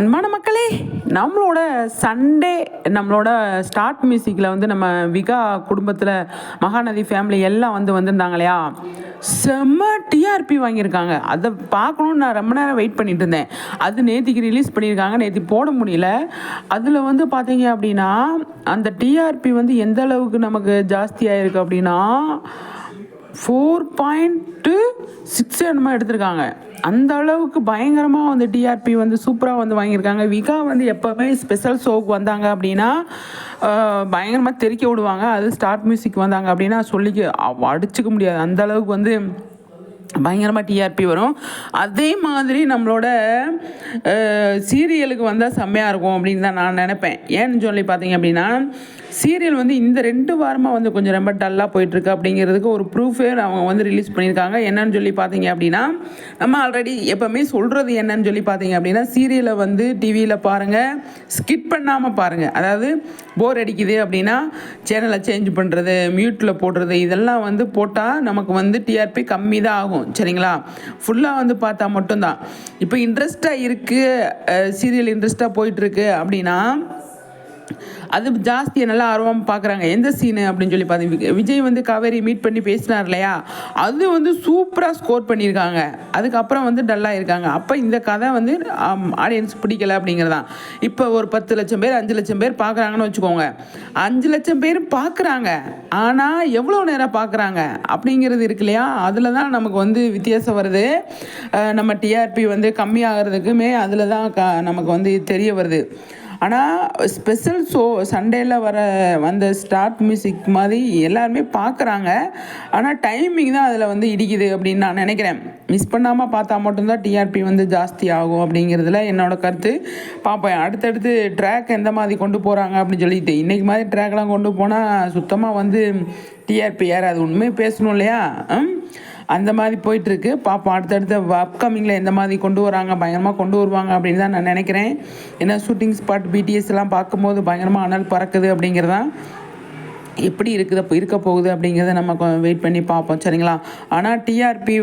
அன்பான மக்களே, நம்மளோட சண்டே நம்மளோட ஸ்டார்ட் மியூசிக்கில் வந்து நம்ம விகா குடும்பத்தில் மகாநதி ஃபேமிலி எல்லாம் வந்திருந்தாங்க இல்லையா. செம்ம டிஆர்பி வாங்கியிருக்காங்க. அதை பார்க்கணுன்னு நான் ரொம்ப நேரம் வெயிட் பண்ணிட்டு இருந்தேன். அது நேற்றுக்கு ரிலீஸ் பண்ணியிருக்காங்க. நேற்று போட முடியல. அதில் வந்து பார்த்தீங்க அப்படின்னா அந்த டிஆர்பி வந்து எந்த அளவுக்கு நமக்கு ஜாஸ்தியாக இருக்குது அப்படின்னா 4.6 என்னமோ எடுத்திருக்காங்க. அந்த அளவுக்கு பயங்கரமாக வந்து டிஆர்பி வந்து சூப்பராக வந்து வாங்கியிருக்காங்க. விகா வந்து எப்போவுமே ஸ்பெஷல் ஷோவுக்கு வந்தாங்க அப்படின்னா பயங்கரமாக தெறிக்க விடுவாங்க. அது ஸ்டார்ட் மியூசிக் வந்தாங்க அப்படின்னா அடிச்சுக்க முடியாது. அந்த அளவுக்கு வந்து பயங்கரமாக டிஆர்பி வரும். அதே மாதிரி நம்மளோட சீரியலுக்கு வந்தால் செம்மையாக இருக்கும் அப்படின்னு தான் நான் நினைப்பேன். ஏன்னு சொல்லி பார்த்தீங்க அப்படின்னா சீரியல் வந்து இந்த 2 வாரமாக வந்து கொஞ்சம் ரொம்ப டல்லாக போயிட்டுருக்கு அப்படிங்கிறதுக்கு ஒரு ப்ரூஃபே அவங்க வந்து ரிலீஸ் பண்ணியிருக்காங்க. என்னன்னு சொல்லி பார்த்தீங்க அப்படின்னா நம்ம ஆல்ரெடி எப்போவுமே சொல்கிறது என்னன்னு சொல்லி பார்த்தீங்க அப்படின்னா சீரியலை வந்து டிவியில் பாருங்கள், ஸ்கிப் பண்ணாமல் பாருங்கள். அதாவது போர் அடிக்குது அப்படின்னா சேனலை சேஞ்ச் பண்ணுறது, மியூட்டில் போடுறது, இதெல்லாம் வந்து போட்டால் நமக்கு வந்து டிஆர்பி கம்மி தான் ஆகும். சரிங்களா? ஃபுல்லாக வந்து பார்த்தா மட்டும்தான். இப்போ இன்ட்ரெஸ்டாக இருக்குது, சீரியல் இன்ட்ரெஸ்டாக போயிட்டுருக்கு அப்படின்னா அது ஜாஸ்தியாக நல்லா ஆர்வமாக பார்க்குறாங்க. எந்த சீனு அப்படின்னு சொல்லி பார்த்தீங்க, விஜய் வந்து காவேரி மீட் பண்ணி பேசினார் இல்லையா, அது வந்து சூப்பராக ஸ்கோர் பண்ணியிருக்காங்க. அதுக்கப்புறம் வந்து டல்லாக இருக்காங்க. அப்போ இந்த கதை வந்து ஆடியன்ஸ் பிடிக்கல அப்படிங்கிறதான். இப்போ ஒரு 10 லட்சம் பேர் 5 லட்சம் பேர் பார்க்குறாங்கன்னு வச்சுக்கோங்க. 5 லட்சம் பேர் பார்க்குறாங்க, ஆனால் எவ்வளோ நேரம் பார்க்குறாங்க அப்படிங்கிறது இருக்கு இல்லையா. அதில் தான் நமக்கு வந்து வித்தியாசம் வருது. நம்ம டிஆர்பி வந்து கம்மியாகிறதுக்குமே அதில் தான் நமக்கு வந்து தெரிய வருது. ஆனால் ஸ்பெஷல் ஷோ சண்டேயில் வந்த ஸ்டார்ட் மியூசிக் மாதிரி எல்லாருமே பார்க்குறாங்க. ஆனால் டைமிங் தான் அதில் வந்து இடிக்குது அப்படின்னு நான் நினைக்கிறேன். மிஸ் பண்ணாமல் பார்த்தா மட்டும்தான் டிஆர்பி வந்து ஜாஸ்தி ஆகும் அப்படிங்கிறதுல என்னோடய கருத்து. பார்ப்பேன் அடுத்தடுத்து ட்ராக் எந்த மாதிரி கொண்டு போகிறாங்க அப்படின்னு சொல்லிட்டு. இன்றைக்கி மாதிரி ட்ராக்லாம் கொண்டு போனால் சுத்தமாக வந்து டிஆர்பி ஏறாது. உண்மையை பேசணும் இல்லையா. அந்த மாதிரி போயிட்டுருக்கு. பார்ப்போம் அடுத்தடுத்த அப்கமிங்கில் எந்த மாதிரி கொண்டு வராங்க, பயங்கரமாக கொண்டு வருவாங்க அப்படின்னு தான் நான் நினைக்கிறேன். ஏன்னா ஷூட்டிங் ஸ்பாட் பிடிஎஸ் எல்லாம் பார்க்கும்போது பயங்கரமாக அனல் பறக்குது அப்படிங்கிறதான். எப்படி இருக்க போகுது அப்படிங்கிறத நம்ம வெயிட் பண்ணி பார்ப்போம். சரிங்களா? ஆனால் டிஆர்பி